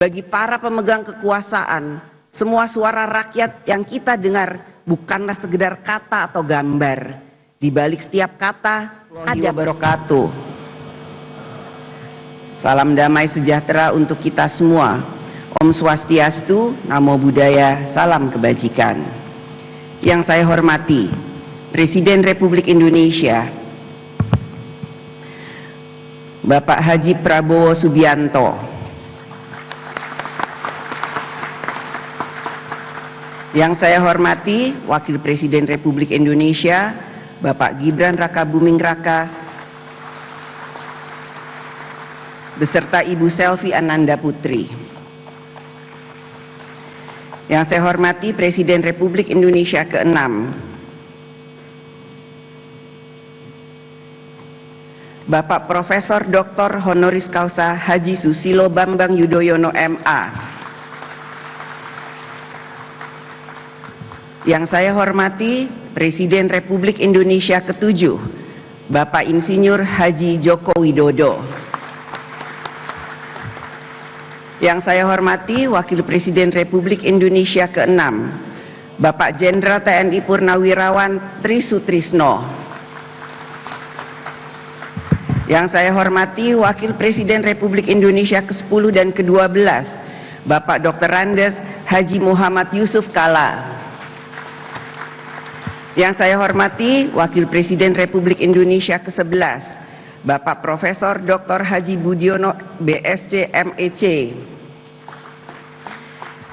Bagi para pemegang kekuasaan, semua suara rakyat yang kita dengar bukanlah sekedar kata atau gambar. Di balik setiap kata ada wabarakatuh. Salam damai sejahtera untuk kita semua. Om Swastiastu, Namo Buddhaya, salam kebajikan. Yang saya hormati Presiden Republik Indonesia Bapak Haji Prabowo Subianto, yang saya hormati Wakil Presiden Republik Indonesia Bapak Gibran Raka Buming Raka beserta Ibu Selvi Ananda Putri. Yang saya hormati Presiden Republik Indonesia ke-6 Bapak Profesor Dr. Honoris Causa Haji Susilo Bambang Yudhoyono MA. Yang saya hormati Presiden Republik Indonesia ke-7 Bapak Insinyur Haji Joko Widodo. Yang saya hormati Wakil Presiden Republik Indonesia ke-6 Bapak Jenderal TNI Purnawirawan Tri Sutrisno. Yang saya hormati Wakil Presiden Republik Indonesia ke-10 dan ke-12 Bapak Dr. Andes Haji Muhammad Yusuf Kalla. Yang saya hormati Wakil Presiden Republik Indonesia ke-11 Bapak Profesor Dr. Haji Budiono BSc MEC.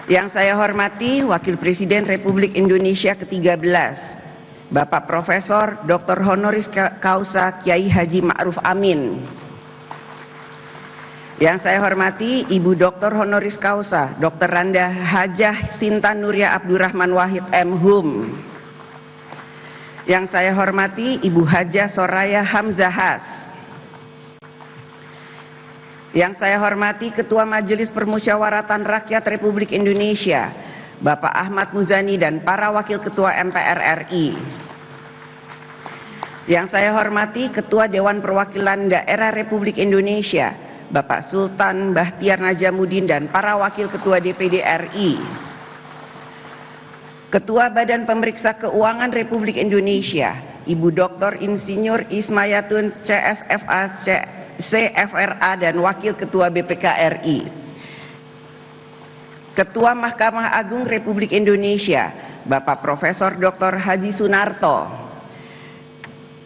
Yang saya hormati Wakil Presiden Republik Indonesia ke-13 Bapak Profesor Dr. Honoris Causa Kiai Haji Ma'ruf Amin. Yang saya hormati Ibu Dr. Honoris Causa Dr. Randa Hajah Sinta Nuria Abdurrahman Wahid M.Hum. Yang saya hormati Ibu Hajah Soraya Hamzahas. Yang saya hormati Ketua Majelis Permusyawaratan Rakyat Republik Indonesia Bapak Ahmad Muzani dan para Wakil Ketua MPR RI. Yang saya hormati Ketua Dewan Perwakilan Daerah Republik Indonesia Bapak Sultan Bahtiar Najamuddin dan para Wakil Ketua DPD RI. Ketua Badan Pemeriksa Keuangan Republik Indonesia Ibu Dr. Insinyur Ismayatun CSFA CFRA dan Wakil Ketua BPK RI. Ketua Mahkamah Agung Republik Indonesia Bapak Profesor Dr. Haji Sunarto.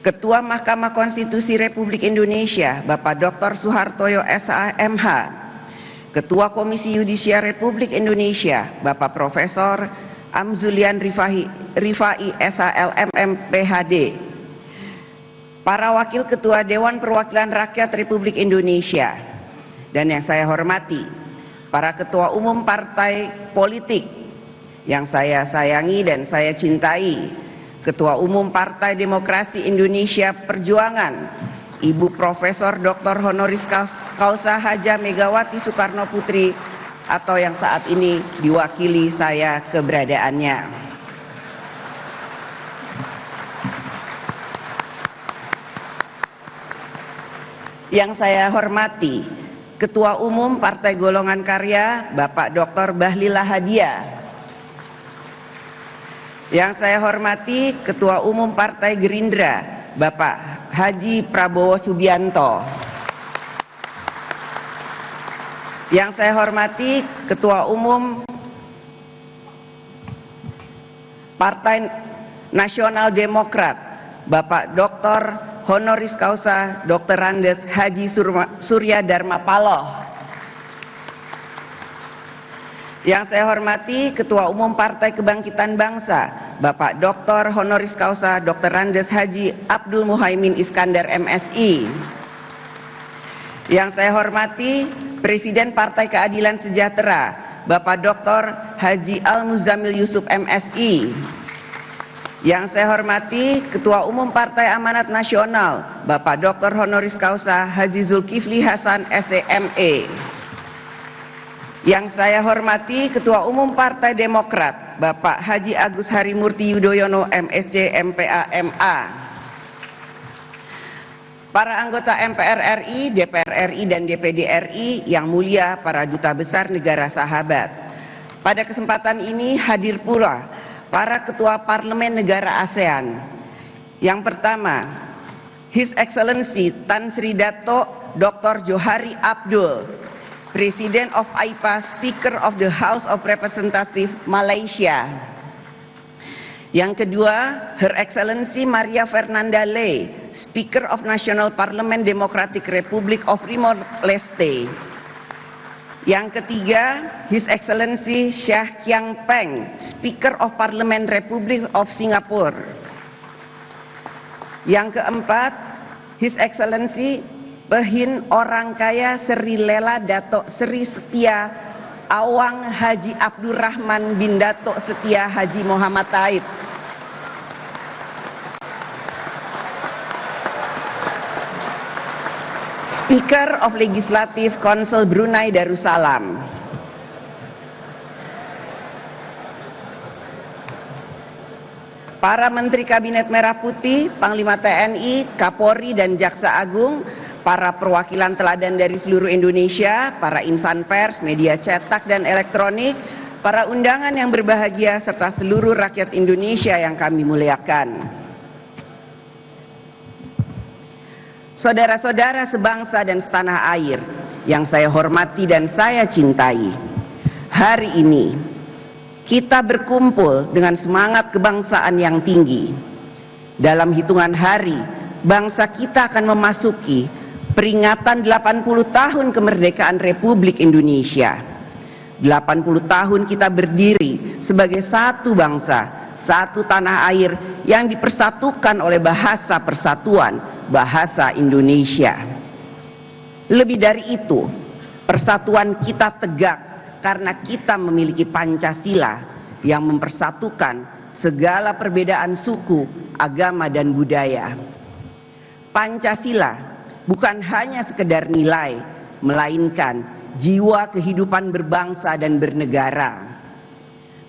Ketua Mahkamah Konstitusi Republik Indonesia Bapak Dr. Suhartoyo SAMH. Ketua Komisi Yudisial Republik Indonesia Bapak Profesor Amzulian Rifai SHLMM PhD. Para Wakil Ketua Dewan Perwakilan Rakyat Republik Indonesia. Dan yang saya hormati para Ketua Umum Partai Politik yang saya sayangi dan saya cintai, Ketua Umum Partai Demokrasi Indonesia Perjuangan Ibu Profesor Dr. Honoris Causa Haja Megawati Soekarno Putri atau yang saat ini diwakili saya keberadaannya. Yang saya hormati Ketua Umum Partai Golongan Karya Bapak Dr. Bahlil Lahadiah. Yang saya hormati Ketua Umum Partai Gerindra Bapak Haji Prabowo Subianto. Yang saya hormati Ketua Umum Partai Nasional Demokrat Bapak Dr. Honoris Causa Dr. Andes Haji Surya Dharma Paloh. Yang saya hormati Ketua Umum Partai Kebangkitan Bangsa Bapak Dr. Honoris Causa Dr. Andes Haji Abdul Muhaimin Iskandar MSI. Yang saya hormati Presiden Partai Keadilan Sejahtera Bapak Dr. Haji Al-Muzamil Yusuf MSI. Yang saya hormati Ketua Umum Partai Amanat Nasional Bapak Dr. Honoris Causa Haji Zulkifli Hasan SEME. Yang saya hormati Ketua Umum Partai Demokrat Bapak Haji Agus Harimurti Yudhoyono MSc MPA MA. para anggota MPR RI, DPR RI, dan DPD RI yang mulia, para duta besar negara sahabat. Pada kesempatan ini hadir pula para ketua parlemen negara ASEAN. Yang pertama, His Excellency Tan Sri Dato Dr. Johari Abdul, President of AIPA, Speaker of the House of Representatives Malaysia. Yang kedua, Her Excellency Maria Fernanda Lei, Speaker of National Parliament Democratic Republic of Timor-Leste. Yang ketiga, His Excellency Syah Kiang Peng, Speaker of Parliament Republic of Singapore. Yang keempat, His Excellency Pehin Orang Kaya Sri Lela Dato Sri Setia Awang Haji Abdurrahman bin Dato Setia Haji Muhammad Taib. Speaker of Legislative Council Brunei Darussalam. Para Menteri Kabinet Merah Putih, Panglima TNI, Kapolri, dan Jaksa Agung, para perwakilan teladan dari seluruh Indonesia, para insan pers, media cetak dan elektronik, para undangan yang berbahagia, serta seluruh rakyat Indonesia yang kami muliakan. Saudara-saudara sebangsa dan setanah air yang saya hormati dan saya cintai, hari ini kita berkumpul dengan semangat kebangsaan yang tinggi. Dalam hitungan hari, bangsa kita akan memasuki peringatan 80 tahun kemerdekaan Republik Indonesia. 80 tahun kita berdiri sebagai satu bangsa, satu tanah air yang dipersatukan oleh bahasa persatuan, bahasa Indonesia. Lebih dari itu, persatuan kita tegak karena kita memiliki Pancasila yang mempersatukan segala perbedaan suku, agama, dan budaya. Pancasila bukan hanya sekedar nilai, melainkan jiwa kehidupan berbangsa dan bernegara.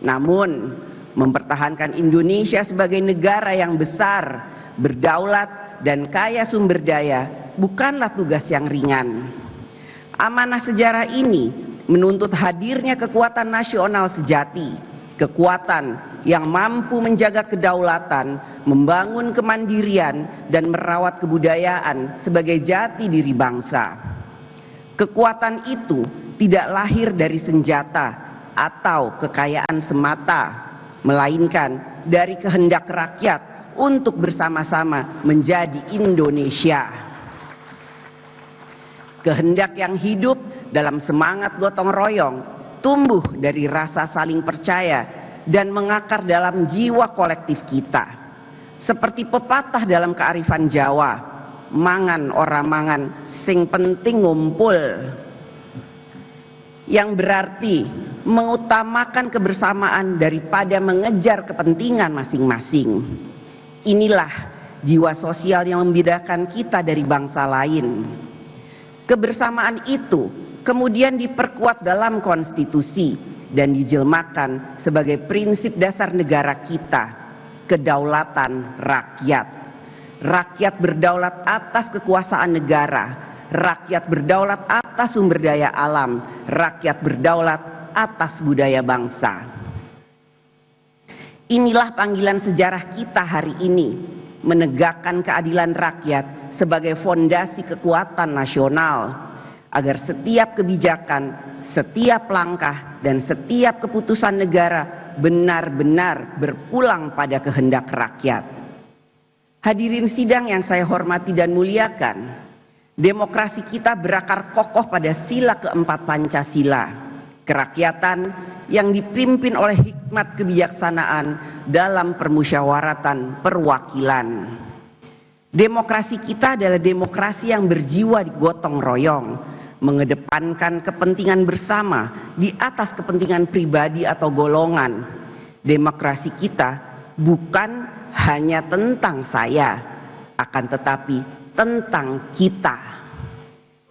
Namun, mempertahankan Indonesia sebagai negara yang besar, berdaulat, dan kaya sumber daya bukanlah tugas yang ringan. Amanah sejarah ini menuntut hadirnya kekuatan nasional sejati, kekuatan yang mampu menjaga kedaulatan, membangun kemandirian, dan merawat kebudayaan sebagai jati diri bangsa. Kekuatan itu tidak lahir dari senjata atau kekayaan semata, melainkan dari kehendak rakyat untuk bersama-sama menjadi Indonesia. Kehendak yang hidup dalam semangat gotong royong, tumbuh dari rasa saling percaya dan mengakar dalam jiwa kolektif kita. Seperti pepatah dalam kearifan Jawa, mangan ora mangan sing penting ngumpul, yang berarti mengutamakan kebersamaan daripada mengejar kepentingan masing-masing. Inilah jiwa sosial yang membedakan kita dari bangsa lain. Kebersamaan itu kemudian diperkuat dalam konstitusi dan dijelmakan sebagai prinsip dasar negara kita, kedaulatan rakyat. Rakyat berdaulat atas kekuasaan negara, rakyat berdaulat atas sumber daya alam, rakyat berdaulat atas budaya bangsa. Inilah panggilan sejarah kita hari ini, menegakkan keadilan rakyat sebagai fondasi kekuatan nasional, agar setiap kebijakan, setiap langkah, dan setiap keputusan negara benar-benar berpulang pada kehendak rakyat. Hadirin sidang yang saya hormati dan muliakan, demokrasi kita berakar kokoh pada sila keempat Pancasila, kerakyatan yang dipimpin oleh hikmat kebijaksanaan dalam permusyawaratan perwakilan. Demokrasi kita adalah demokrasi yang berjiwa gotong royong, mengedepankan kepentingan bersama di atas kepentingan pribadi atau golongan. Demokrasi kita bukan hanya tentang saya, akan tetapi tentang kita.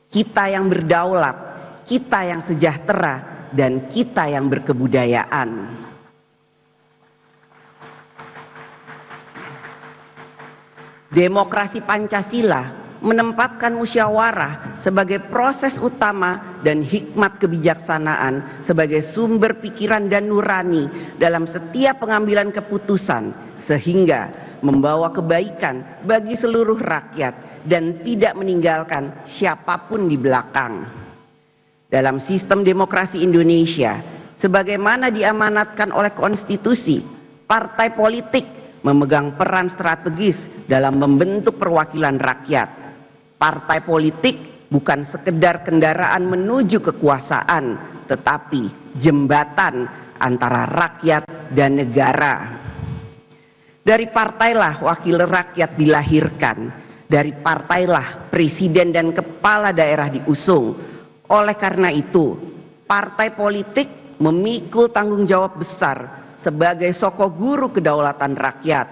Kita yang berdaulat, kita yang sejahtera, dan kita yang berkebudayaan. Demokrasi Pancasila menempatkan musyawarah sebagai proses utama dan hikmat kebijaksanaan sebagai sumber pikiran dan nurani dalam setiap pengambilan keputusan, sehingga membawa kebaikan bagi seluruh rakyat dan tidak meninggalkan siapapun di belakang. Dalam sistem demokrasi Indonesia, sebagaimana diamanatkan oleh konstitusi, partai politik memegang peran strategis dalam membentuk perwakilan rakyat. Partai politik bukan sekedar kendaraan menuju kekuasaan, tetapi jembatan antara rakyat dan negara. Dari partailah wakil rakyat dilahirkan, dari partailah presiden dan kepala daerah diusung. Oleh karena itu, partai politik memikul tanggung jawab besar sebagai soko guru kedaulatan rakyat.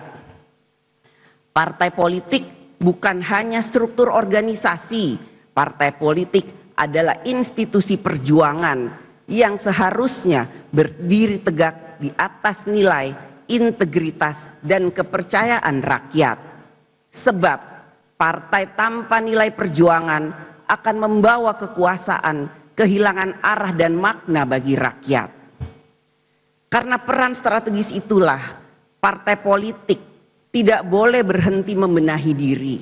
Partai politik bukan hanya struktur organisasi, partai politik adalah institusi perjuangan yang seharusnya berdiri tegak di atas nilai, integritas, dan kepercayaan rakyat. Sebab partai tanpa nilai perjuangan akan membawa kekuasaan kehilangan arah dan makna bagi rakyat. Karena peran strategis itulah, partai politik tidak boleh berhenti membenahi diri.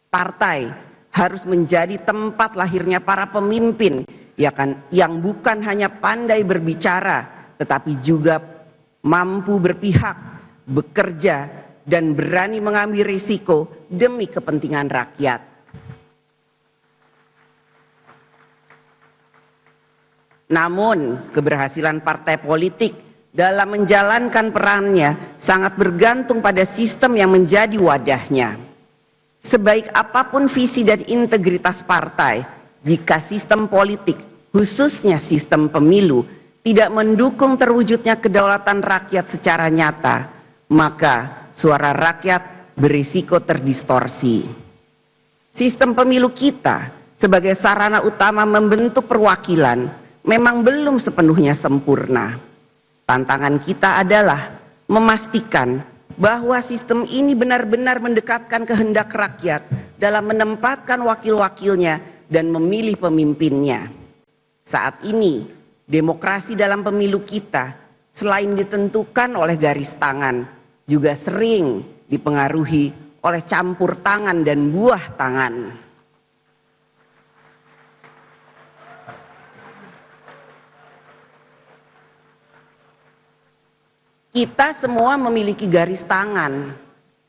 Partai harus menjadi tempat lahirnya para pemimpin yang bukan hanya pandai berbicara, tetapi juga mampu berpihak, bekerja, dan berani mengambil risiko demi kepentingan rakyat. Namun, keberhasilan partai politik dalam menjalankan perannya sangat bergantung pada sistem yang menjadi wadahnya. Sebaik apapun visi dan integritas partai, jika sistem politik, khususnya sistem pemilu, tidak mendukung terwujudnya kedaulatan rakyat secara nyata, maka suara rakyat berisiko terdistorsi. Sistem pemilu kita sebagai sarana utama membentuk perwakilan memang belum sepenuhnya sempurna. Tantangan kita adalah memastikan bahwa sistem ini benar-benar mendekatkan kehendak rakyat dalam menempatkan wakil-wakilnya dan memilih pemimpinnya. Saat ini, demokrasi dalam pemilu kita selain ditentukan oleh garis tangan, juga sering dipengaruhi oleh campur tangan dan buah tangan. Kita semua memiliki garis tangan,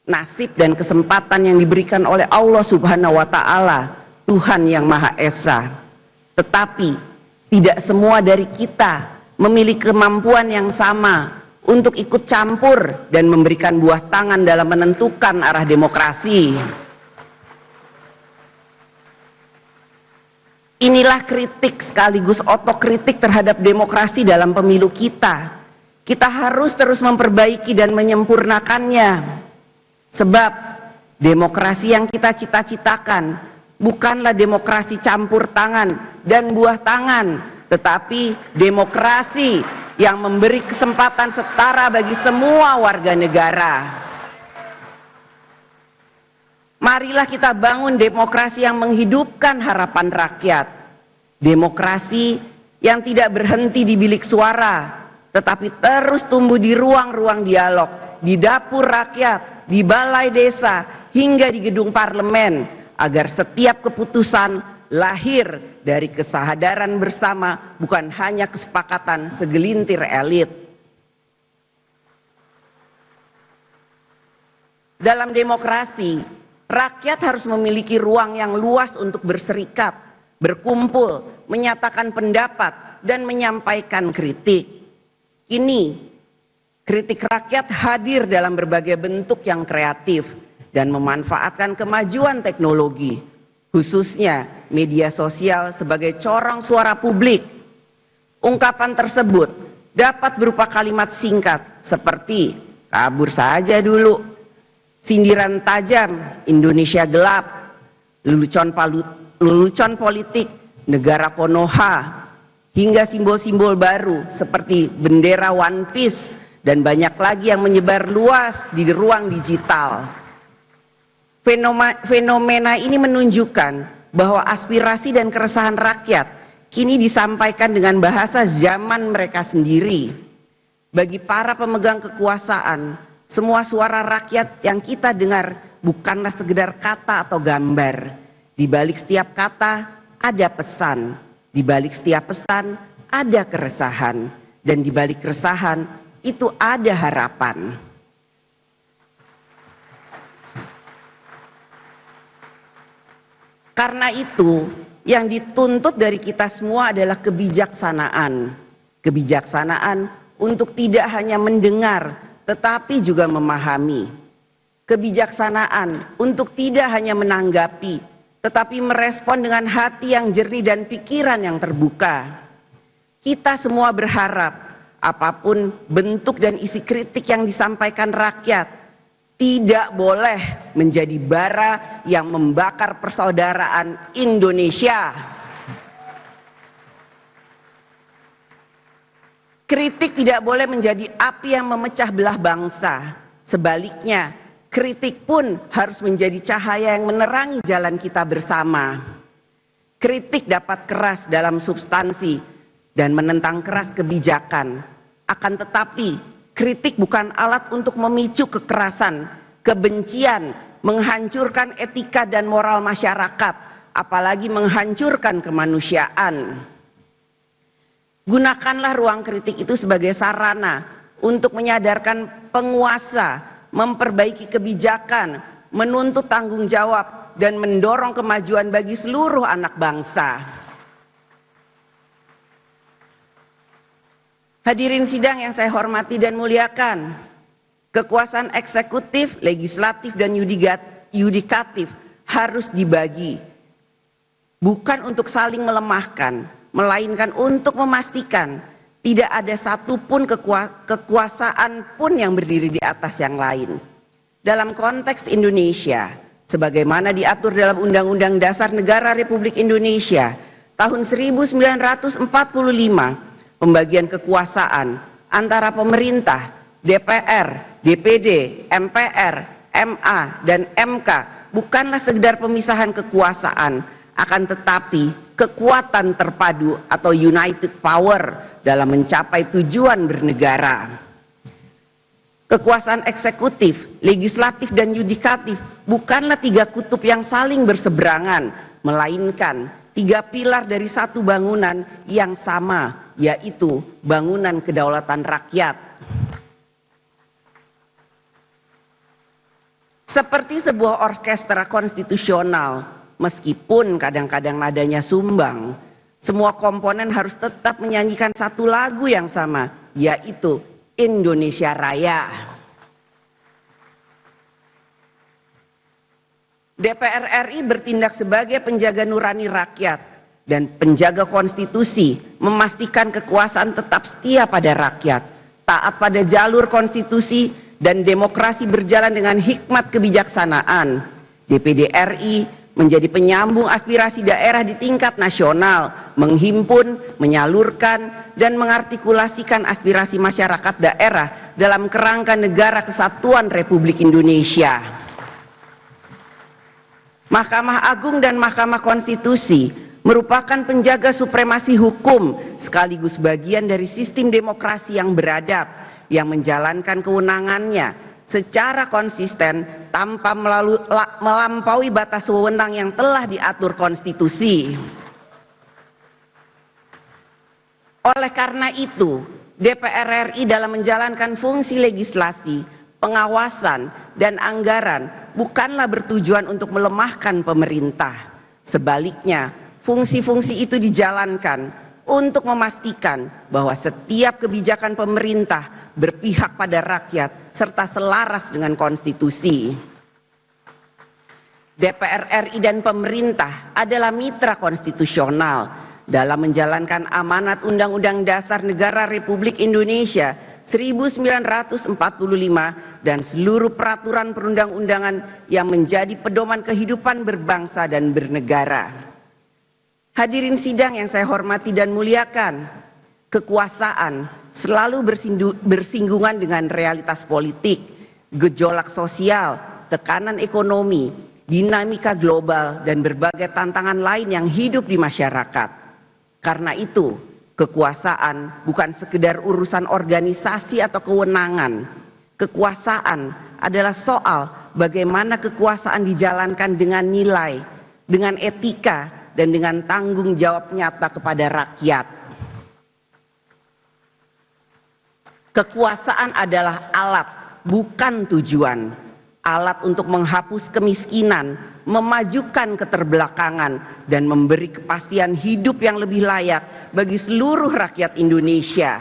nasib dan kesempatan yang diberikan oleh Allah Subhanahu wa Ta'ala, Tuhan yang Maha Esa. Tetapi tidak semua dari kita memiliki kemampuan yang sama untuk ikut campur dan memberikan buah tangan dalam menentukan arah demokrasi. Inilah kritik sekaligus otokritik terhadap demokrasi dalam pemilu kita. Kita harus terus memperbaiki dan menyempurnakannya. Sebab demokrasi yang kita cita-citakan bukanlah demokrasi campur tangan dan buah tangan, tetapi demokrasi yang memberi kesempatan setara bagi semua warga negara. Marilah kita bangun demokrasi yang menghidupkan harapan rakyat. Demokrasi yang tidak berhenti di bilik suara, tetapi terus tumbuh di ruang-ruang dialog, di dapur rakyat, di balai desa, hingga di gedung parlemen, agar setiap keputusan lahir dari kesadaran bersama, bukan hanya kesepakatan segelintir elit. Dalam demokrasi, rakyat harus memiliki ruang yang luas untuk berserikat, berkumpul, menyatakan pendapat, dan menyampaikan kritik. Ini, kritik rakyat hadir dalam berbagai bentuk yang kreatif dan memanfaatkan kemajuan teknologi, khususnya media sosial sebagai corong suara publik. Ungkapan tersebut dapat berupa kalimat singkat seperti kabur saja dulu, sindiran tajam, Indonesia gelap, lelucon politik, negara Konoha, hingga simbol-simbol baru seperti bendera One Piece dan banyak lagi yang menyebar luas di ruang digital. Fenomena ini menunjukkan bahwa aspirasi dan keresahan rakyat kini disampaikan dengan bahasa zaman mereka sendiri. Bagi para pemegang kekuasaan, semua suara rakyat yang kita dengar bukanlah sekedar kata atau gambar. Di balik setiap kata ada pesan, di balik setiap pesan ada keresahan, dan di balik keresahan itu ada harapan. Karena itu, yang dituntut dari kita semua adalah kebijaksanaan. Kebijaksanaan untuk tidak hanya mendengar, tetapi juga memahami. Kebijaksanaan untuk tidak hanya menanggapi, tetapi merespon dengan hati yang jernih dan pikiran yang terbuka. Kita semua berharap apapun bentuk dan isi kritik yang disampaikan rakyat tidak boleh menjadi bara yang membakar persaudaraan Indonesia. Kritik tidak boleh menjadi api yang memecah belah bangsa. Sebaliknya, kritik pun harus menjadi cahaya yang menerangi jalan kita bersama. Kritik dapat keras dalam substansi dan menentang keras kebijakan. Akan tetapi, kritik bukan alat untuk memicu kekerasan, kebencian, menghancurkan etika dan moral masyarakat, apalagi menghancurkan kemanusiaan. Gunakanlah ruang kritik itu sebagai sarana untuk menyadarkan penguasa, memperbaiki kebijakan, menuntut tanggung jawab, dan mendorong kemajuan bagi seluruh anak bangsa. Hadirin sidang yang saya hormati dan muliakan, kekuasaan eksekutif, legislatif, dan yudikatif harus dibagi. Bukan untuk saling melemahkan, melainkan untuk memastikan tidak ada satupun kekuasaan pun yang berdiri di atas yang lain. Dalam konteks Indonesia, sebagaimana diatur dalam Undang-Undang Dasar Negara Republik Indonesia tahun 1945, pembagian kekuasaan antara pemerintah, DPR, DPD, MPR, MA, dan MK bukanlah sekedar pemisahan kekuasaan, akan tetapi kekuatan terpadu atau united power dalam mencapai tujuan bernegara. Kekuasaan eksekutif, legislatif, dan yudikatif bukanlah tiga kutub yang saling berseberangan, melainkan tiga pilar dari satu bangunan yang sama, yaitu bangunan kedaulatan rakyat. Seperti sebuah orkestra konstitusional, meskipun kadang-kadang nadanya sumbang, semua komponen harus tetap menyanyikan satu lagu yang sama, yaitu Indonesia Raya. DPR RI bertindak sebagai penjaga nurani rakyat dan penjaga konstitusi, memastikan kekuasaan tetap setia pada rakyat, taat pada jalur konstitusi, dan demokrasi berjalan dengan hikmat kebijaksanaan. DPD RI menjadi penyambung aspirasi daerah di tingkat nasional, menghimpun, menyalurkan, dan mengartikulasikan aspirasi masyarakat daerah dalam kerangka Negara Kesatuan Republik Indonesia. Mahkamah Agung dan Mahkamah Konstitusi merupakan penjaga supremasi hukum sekaligus bagian dari sistem demokrasi yang beradab yang menjalankan kewenangannya secara konsisten tanpa melampaui batas wewenang yang telah diatur konstitusi. Oleh karena itu, DPR RI dalam menjalankan fungsi legislasi, pengawasan, dan anggaran bukanlah bertujuan untuk melemahkan pemerintah. Sebaliknya, fungsi-fungsi itu dijalankan untuk memastikan bahwa setiap kebijakan pemerintah berpihak pada rakyat serta selaras dengan konstitusi. DPR RI dan pemerintah adalah mitra konstitusional dalam menjalankan amanat Undang-Undang Dasar Negara Republik Indonesia 1945 dan seluruh peraturan perundang-undangan yang menjadi pedoman kehidupan berbangsa dan bernegara. Hadirin sidang yang saya hormati dan muliakan, kekuasaan selalu bersinggungan dengan realitas politik, gejolak sosial, tekanan ekonomi, dinamika global, dan berbagai tantangan lain yang hidup di masyarakat. Karena itu, kekuasaan bukan sekedar urusan organisasi atau kewenangan. Kekuasaan adalah soal bagaimana kekuasaan dijalankan dengan nilai, dengan etika, dan dengan tanggung jawab nyata kepada rakyat. Kekuasaan adalah alat, bukan tujuan. Alat untuk menghapus kemiskinan, memajukan keterbelakangan, dan memberi kepastian hidup yang lebih layak bagi seluruh rakyat Indonesia.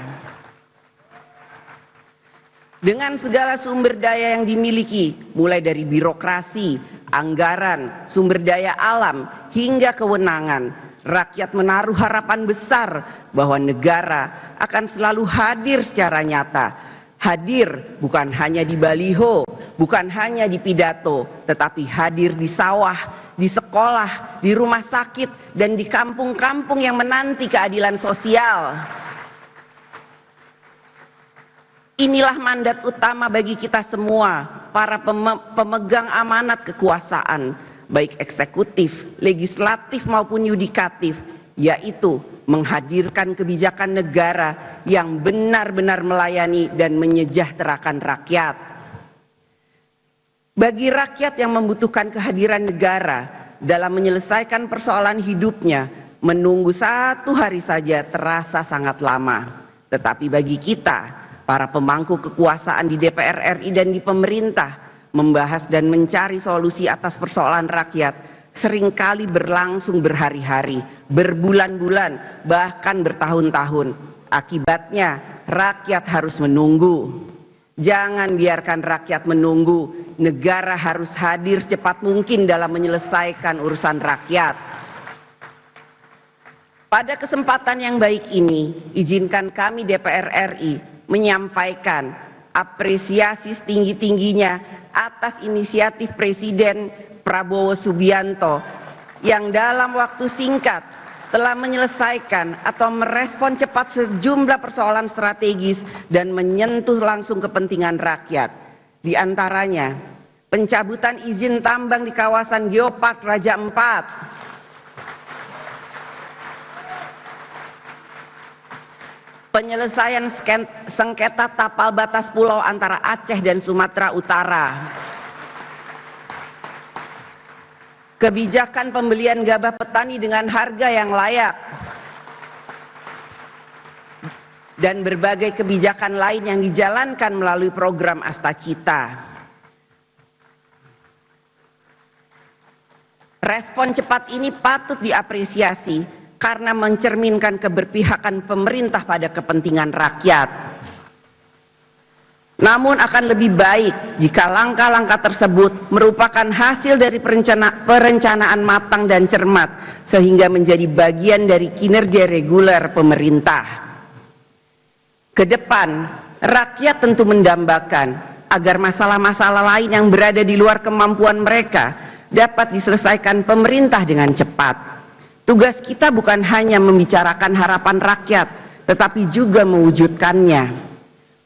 Dengan segala sumber daya yang dimiliki, mulai dari birokrasi, anggaran, sumber daya alam, hingga kewenangan, rakyat menaruh harapan besar bahwa negara akan selalu hadir secara nyata. Hadir bukan hanya di baliho, bukan hanya di pidato, tetapi hadir di sawah, di sekolah, di rumah sakit, dan di kampung-kampung yang menanti keadilan sosial. Inilah mandat utama bagi kita semua, para pemegang amanat kekuasaan, baik eksekutif, legislatif maupun yudikatif, yaitu menghadirkan kebijakan negara yang benar-benar melayani dan menyejahterakan rakyat. Bagi rakyat yang membutuhkan kehadiran negara dalam menyelesaikan persoalan hidupnya, menunggu satu hari saja terasa sangat lama. Tetapi bagi kita, para pemangku kekuasaan di DPR RI dan di pemerintah, membahas dan mencari solusi atas persoalan rakyat seringkali berlangsung berhari-hari, berbulan-bulan, bahkan bertahun-tahun. Akibatnya, rakyat harus menunggu. Jangan biarkan rakyat menunggu. Negara harus hadir secepat mungkin dalam menyelesaikan urusan rakyat. Pada kesempatan yang baik ini, izinkan kami DPR RI menyampaikan apresiasi setinggi-tingginya atas inisiatif Presiden Prabowo Subianto yang dalam waktu singkat telah menyelesaikan atau merespon cepat sejumlah persoalan strategis dan menyentuh langsung kepentingan rakyat. Di antaranya, pencabutan izin tambang di kawasan Geopark Raja Ampat, penyelesaian sengketa tapal batas pulau antara Aceh dan Sumatera Utara, kebijakan pembelian gabah petani dengan harga yang layak, dan berbagai kebijakan lain yang dijalankan melalui program Astacita. Respon cepat ini patut diapresiasi karena mencerminkan keberpihakan pemerintah pada kepentingan rakyat. Namun akan lebih baik jika langkah-langkah tersebut merupakan hasil dari perencanaan matang dan cermat sehingga menjadi bagian dari kinerja reguler pemerintah. Kedepan, rakyat tentu mendambakan agar masalah-masalah lain yang berada di luar kemampuan mereka dapat diselesaikan pemerintah dengan cepat. Tugas kita bukan hanya membicarakan harapan rakyat, tetapi juga mewujudkannya.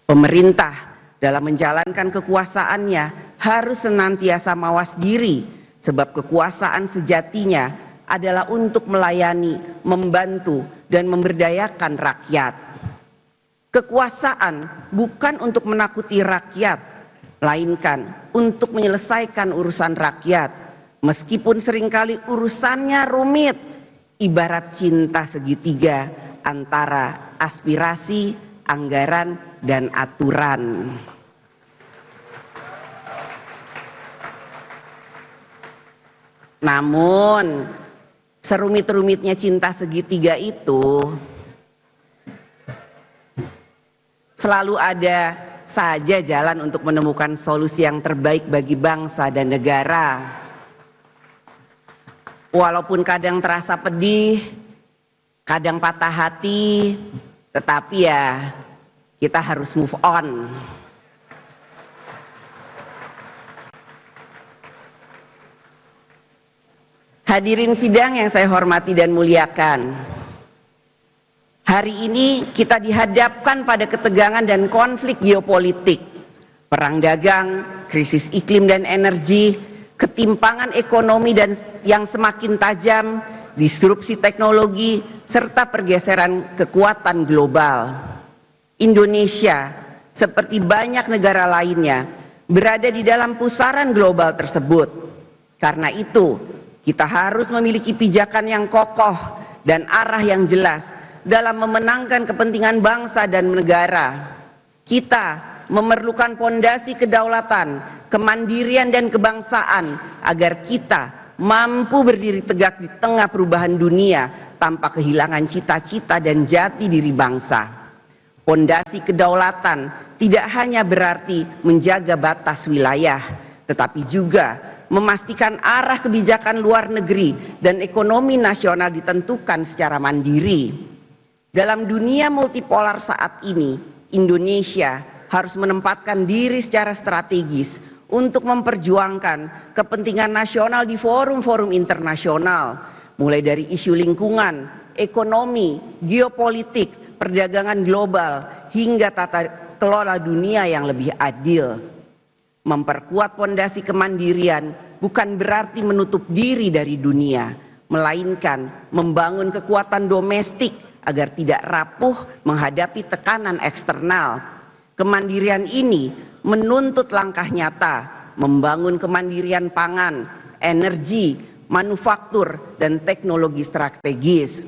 Pemerintah dalam menjalankan kekuasaannya harus senantiasa mawas diri, sebab kekuasaan sejatinya adalah untuk melayani, membantu, dan memberdayakan rakyat. Kekuasaan bukan untuk menakuti rakyat, melainkan untuk menyelesaikan urusan rakyat, meskipun seringkali urusannya rumit, ibarat cinta segitiga antara aspirasi, anggaran, dan aturan. Namun, serumit-rumitnya cinta segitiga itu selalu ada saja jalan untuk menemukan solusi yang terbaik bagi bangsa dan negara. Walaupun kadang terasa pedih, kadang patah hati, tetapi ya kita harus move on. Hadirin sidang yang saya hormati dan muliakan, hari ini kita dihadapkan pada ketegangan dan konflik geopolitik, perang dagang, krisis iklim dan energi, ketimpangan ekonomi dan yang semakin tajam, disrupsi teknologi, serta pergeseran kekuatan global. Indonesia, seperti banyak negara lainnya, berada di dalam pusaran global tersebut. Karena itu, kita harus memiliki pijakan yang kokoh dan arah yang jelas dalam memenangkan kepentingan bangsa dan negara. Kita memerlukan pondasi kedaulatan, kemandirian dan kebangsaan agar kita mampu berdiri tegak di tengah perubahan dunia tanpa kehilangan cita-cita dan jati diri bangsa. Pondasi kedaulatan tidak hanya berarti menjaga batas wilayah, tetapi juga memastikan arah kebijakan luar negeri dan ekonomi nasional ditentukan secara mandiri. Dalam dunia multipolar saat ini, Indonesia harus menempatkan diri secara strategis untuk memperjuangkan kepentingan nasional di forum-forum internasional, mulai dari isu lingkungan, ekonomi, geopolitik, perdagangan global, hingga tata kelola dunia yang lebih adil. Memperkuat pondasi kemandirian bukan berarti menutup diri dari dunia, melainkan membangun kekuatan domestik agar tidak rapuh menghadapi tekanan eksternal. Kemandirian ini menuntut langkah nyata, membangun kemandirian pangan, energi, manufaktur, dan teknologi strategis.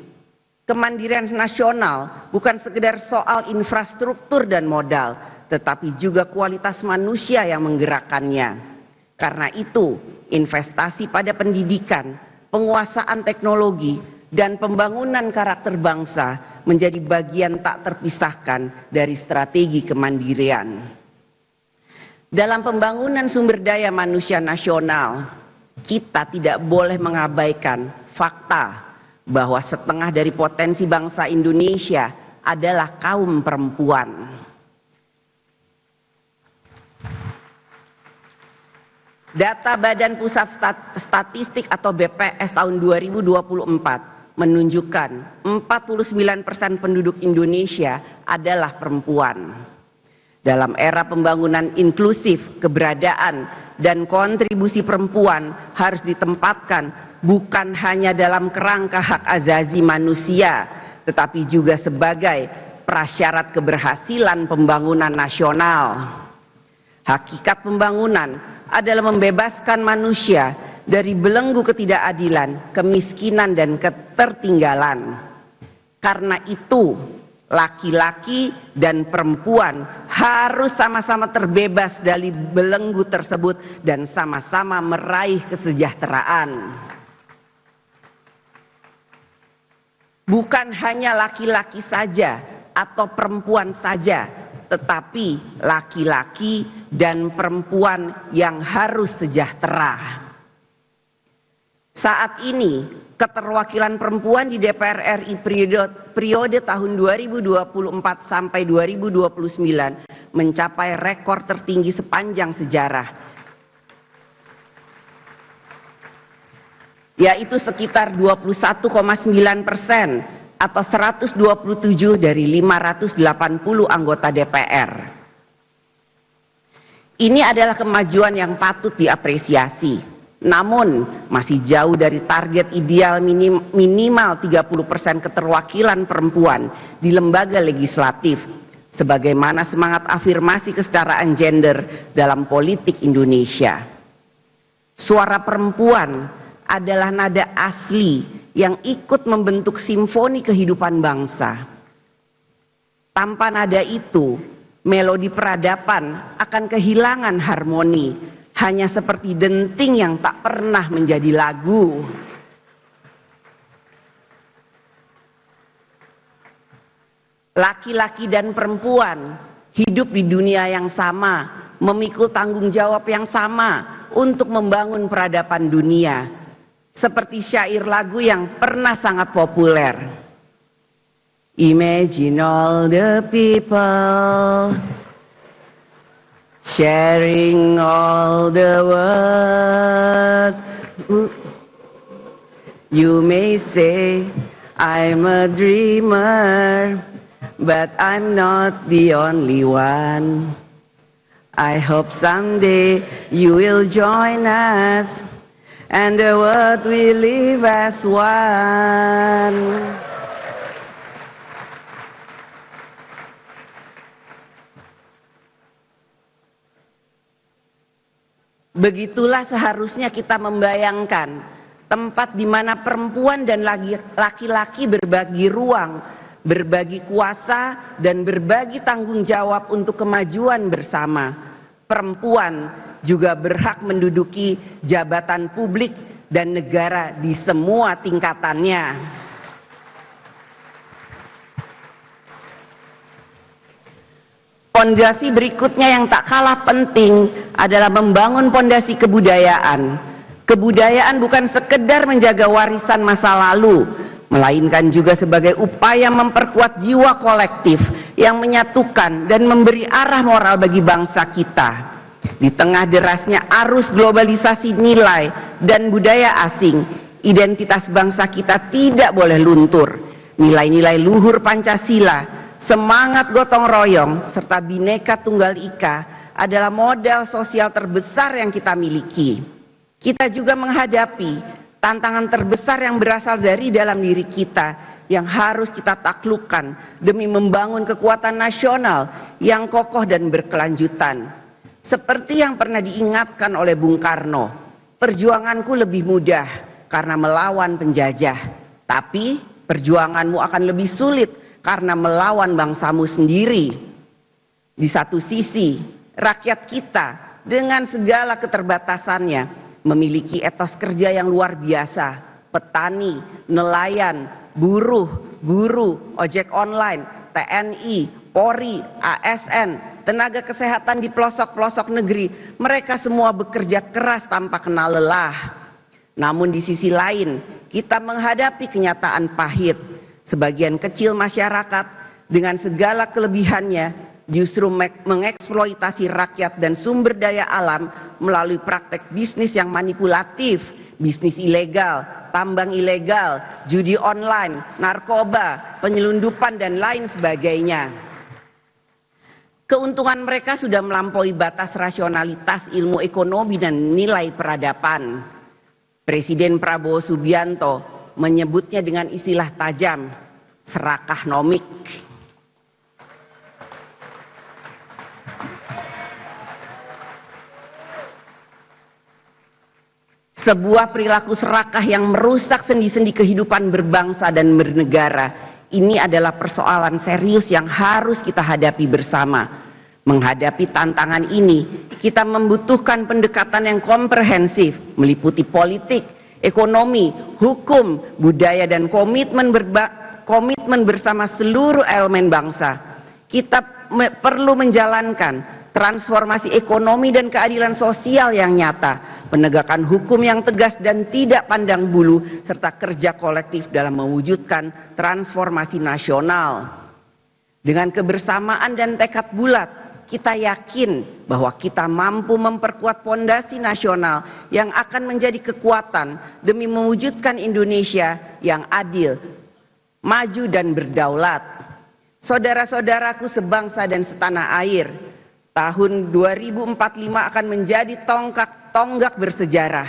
Kemandirian nasional bukan sekedar soal infrastruktur dan modal, tetapi juga kualitas manusia yang menggerakkannya. Karena itu, investasi pada pendidikan, penguasaan teknologi, dan pembangunan karakter bangsa menjadi bagian tak terpisahkan dari strategi kemandirian. Dalam pembangunan sumber daya manusia nasional, kita tidak boleh mengabaikan fakta bahwa setengah dari potensi bangsa Indonesia adalah kaum perempuan. Data Badan Pusat Statistik atau BPS tahun 2024 menunjukkan 49% penduduk Indonesia adalah perempuan. Dalam era pembangunan inklusif, keberadaan dan kontribusi perempuan harus ditempatkan bukan hanya dalam kerangka hak asasi manusia, tetapi juga sebagai prasyarat keberhasilan pembangunan nasional. Hakikat pembangunan adalah membebaskan manusia dari belenggu ketidakadilan, kemiskinan, dan ketertinggalan. Karena itu, laki-laki dan perempuan harus sama-sama terbebas dari belenggu tersebut dan sama-sama meraih kesejahteraan. Bukan hanya laki-laki saja atau perempuan saja, tetapi laki-laki dan perempuan yang harus sejahtera. Saat ini, keterwakilan perempuan di DPR RI periode tahun 2024 sampai 2029 mencapai rekor tertinggi sepanjang sejarah, yaitu sekitar 21,9% atau 127 dari 580 anggota DPR. Ini adalah kemajuan yang patut diapresiasi. Namun masih jauh dari target ideal minimal 30% keterwakilan perempuan di lembaga legislatif, sebagaimana semangat afirmasi kesetaraan gender dalam politik Indonesia. Suara perempuan adalah nada asli yang ikut membentuk simfoni kehidupan bangsa. Tanpa nada itu, melodi peradaban akan kehilangan harmoni, hanya seperti denting yang tak pernah menjadi lagu. Laki-laki dan perempuan hidup di dunia yang sama, memikul tanggung jawab yang sama untuk membangun peradaban dunia. Seperti syair lagu yang pernah sangat populer. Imagine all the people sharing all the world. You may say I'm a dreamer, but I'm not the only one. I hope someday you will join us and the world will live as one. Begitulah seharusnya kita membayangkan tempat di mana perempuan dan laki-laki berbagi ruang, berbagi kuasa, dan berbagi tanggung jawab untuk kemajuan bersama. Perempuan juga berhak menduduki jabatan publik dan negara di semua tingkatannya. Pondasi berikutnya yang tak kalah penting adalah membangun pondasi kebudayaan. Kebudayaan bukan sekedar menjaga warisan masa lalu, melainkan juga sebagai upaya memperkuat jiwa kolektif yang menyatukan dan memberi arah moral bagi bangsa kita. Di tengah derasnya arus globalisasi nilai dan budaya asing, identitas bangsa kita tidak boleh luntur. Nilai-nilai luhur Pancasila, semangat gotong royong, serta Bhinneka Tunggal Ika adalah modal sosial terbesar yang kita miliki. Kita juga menghadapi tantangan terbesar yang berasal dari dalam diri kita yang harus kita taklukkan demi membangun kekuatan nasional yang kokoh dan berkelanjutan. Seperti yang pernah diingatkan oleh Bung Karno, perjuanganku lebih mudah karena melawan penjajah, tapi perjuanganmu akan lebih sulit karena melawan bangsamu sendiri. Di satu sisi, rakyat kita dengan segala keterbatasannya memiliki etos kerja yang luar biasa. Petani, nelayan, buruh, guru, ojek online, TNI, Polri, ASN, tenaga kesehatan di pelosok-pelosok negeri, mereka semua bekerja keras tanpa kenal lelah. Namun di sisi lain, kita menghadapi kenyataan pahit. Sebagian kecil masyarakat dengan segala kelebihannya justru mengeksploitasi rakyat dan sumber daya alam melalui praktek bisnis yang manipulatif, bisnis ilegal, tambang ilegal, judi online, narkoba, penyelundupan, dan lain sebagainya. Keuntungan mereka sudah melampaui batas rasionalitas ilmu ekonomi dan nilai peradaban. Presiden Prabowo Subianto menyebutnya dengan istilah tajam, serakah nomik. Sebuah perilaku serakah yang merusak sendi-sendi kehidupan berbangsa dan bernegara. Ini adalah persoalan serius yang harus kita hadapi bersama. Menghadapi tantangan ini, kita membutuhkan pendekatan yang komprehensif, meliputi politik, ekonomi, hukum, budaya, dan komitmen bersama seluruh elemen bangsa. Kita perlu menjalankan transformasi ekonomi dan keadilan sosial yang nyata, penegakan hukum yang tegas dan tidak pandang bulu, serta kerja kolektif dalam mewujudkan transformasi nasional. Dengan kebersamaan dan tekad bulat, kita yakin bahwa kita mampu memperkuat pondasi nasional yang akan menjadi kekuatan demi mewujudkan Indonesia yang adil, maju, dan berdaulat. Saudara-saudaraku sebangsa dan setanah air, tahun 2045 akan menjadi tonggak bersejarah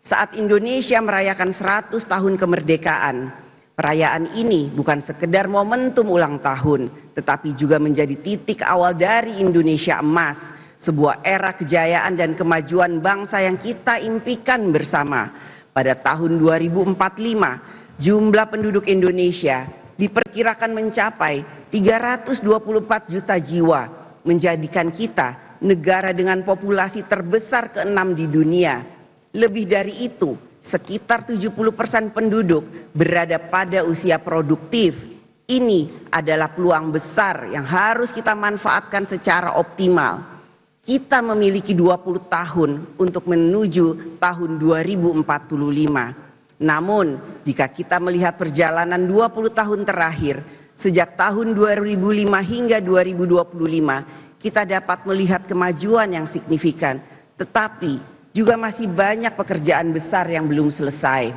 saat Indonesia merayakan 100 tahun kemerdekaan. Perayaan ini bukan sekedar momentum ulang tahun, tetapi juga menjadi titik awal dari Indonesia emas, sebuah era kejayaan dan kemajuan bangsa yang kita impikan bersama. Pada tahun 2045, jumlah penduduk Indonesia diperkirakan mencapai 324 juta jiwa, menjadikan kita negara dengan populasi terbesar ke-6 di dunia. Lebih dari itu, sekitar 70% penduduk berada pada usia produktif. Ini adalah peluang besar yang harus kita manfaatkan secara optimal. Kita memiliki 20 tahun untuk menuju tahun 2045. Namun, jika kita melihat perjalanan 20 tahun terakhir, sejak tahun 2005 hingga 2025, kita dapat melihat kemajuan yang signifikan, tetapi juga masih banyak pekerjaan besar yang belum selesai.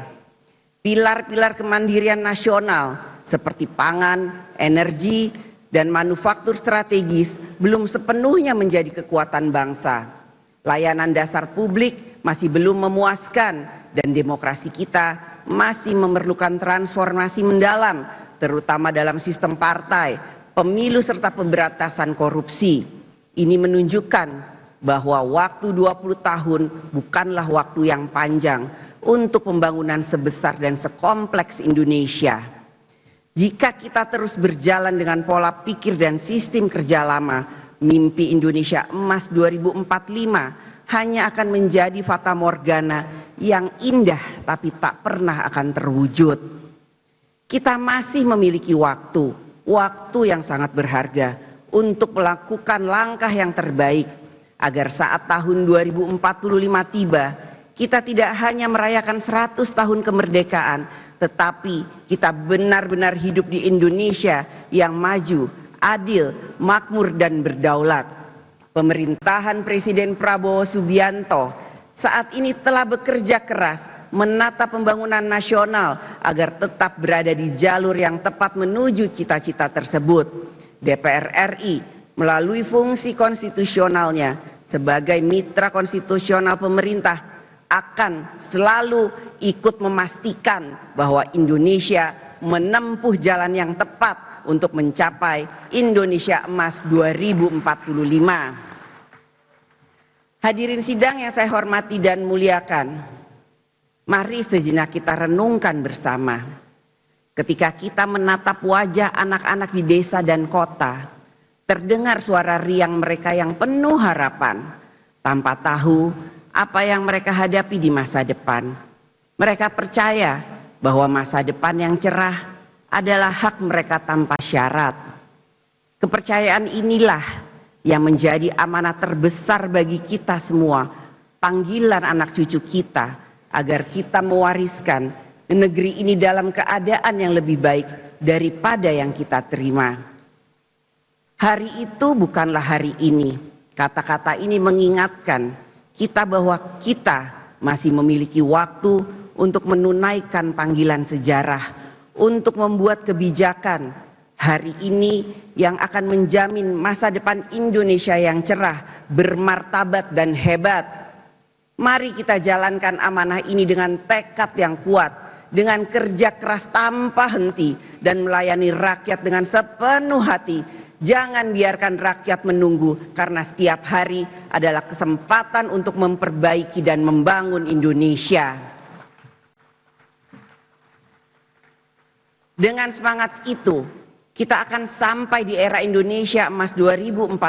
Pilar-pilar kemandirian nasional seperti pangan, energi, dan manufaktur strategis belum sepenuhnya menjadi kekuatan bangsa. Layanan dasar publik masih belum memuaskan dan demokrasi kita masih memerlukan transformasi mendalam, terutama dalam sistem partai, pemilu serta pemberantasan korupsi. Ini menunjukkan bahwa waktu 20 tahun bukanlah waktu yang panjang untuk pembangunan sebesar dan sekompleks Indonesia. Jika kita terus berjalan dengan pola pikir dan sistem kerja lama, mimpi Indonesia Emas 2045 hanya akan menjadi fata morgana yang indah tapi tak pernah akan terwujud. Kita masih memiliki waktu yang sangat berharga untuk melakukan langkah yang terbaik agar saat tahun 2045 tiba, kita tidak hanya merayakan 100 tahun kemerdekaan, tetapi kita benar-benar hidup di Indonesia yang maju, adil, makmur dan berdaulat. Pemerintahan Presiden Prabowo Subianto saat ini telah bekerja keras menata pembangunan nasional agar tetap berada di jalur yang tepat menuju cita-cita tersebut. DPR RI melalui fungsi konstitusionalnya sebagai mitra konstitusional pemerintah akan selalu ikut memastikan bahwa Indonesia menempuh jalan yang tepat untuk mencapai Indonesia Emas 2045. Hadirin sidang yang saya hormati dan muliakan, mari sejenak kita renungkan bersama. Ketika kita menatap wajah anak-anak di desa dan kota, terdengar suara riang mereka yang penuh harapan, tanpa tahu apa yang mereka hadapi di masa depan. Mereka percaya bahwa masa depan yang cerah adalah hak mereka tanpa syarat. Kepercayaan inilah yang menjadi amanat terbesar bagi kita semua, panggilan anak cucu kita, agar kita mewariskan negeri ini dalam keadaan yang lebih baik daripada yang kita terima. Hari itu bukanlah hari ini. Kata-kata ini mengingatkan kita bahwa kita masih memiliki waktu untuk menunaikan panggilan sejarah, untuk membuat kebijakan hari ini yang akan menjamin masa depan Indonesia yang cerah, bermartabat dan hebat. Mari kita jalankan amanah ini dengan tekad yang kuat, dengan kerja keras tanpa henti dan melayani rakyat dengan sepenuh hati. Jangan biarkan rakyat menunggu, karena setiap hari adalah kesempatan untuk memperbaiki dan membangun Indonesia. Dengan semangat itu, kita akan sampai di era Indonesia Emas 2045.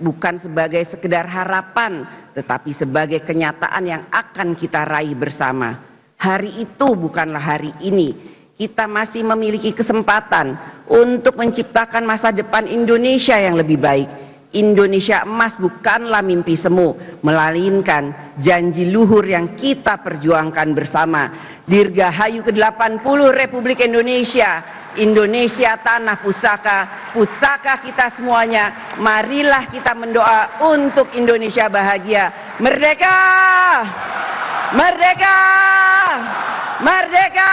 Bukan sebagai sekedar harapan, tetapi sebagai kenyataan yang akan kita raih bersama. Hari itu bukanlah hari ini. Kita masih memiliki kesempatan untuk menciptakan masa depan Indonesia yang lebih baik. Indonesia Emas bukanlah mimpi semu, melainkan janji luhur yang kita perjuangkan bersama. Dirgahayu ke-80 Republik Indonesia, Indonesia tanah pusaka, pusaka kita semuanya. Marilah kita mendoa untuk Indonesia bahagia. Merdeka! Merdeka! Merdeka!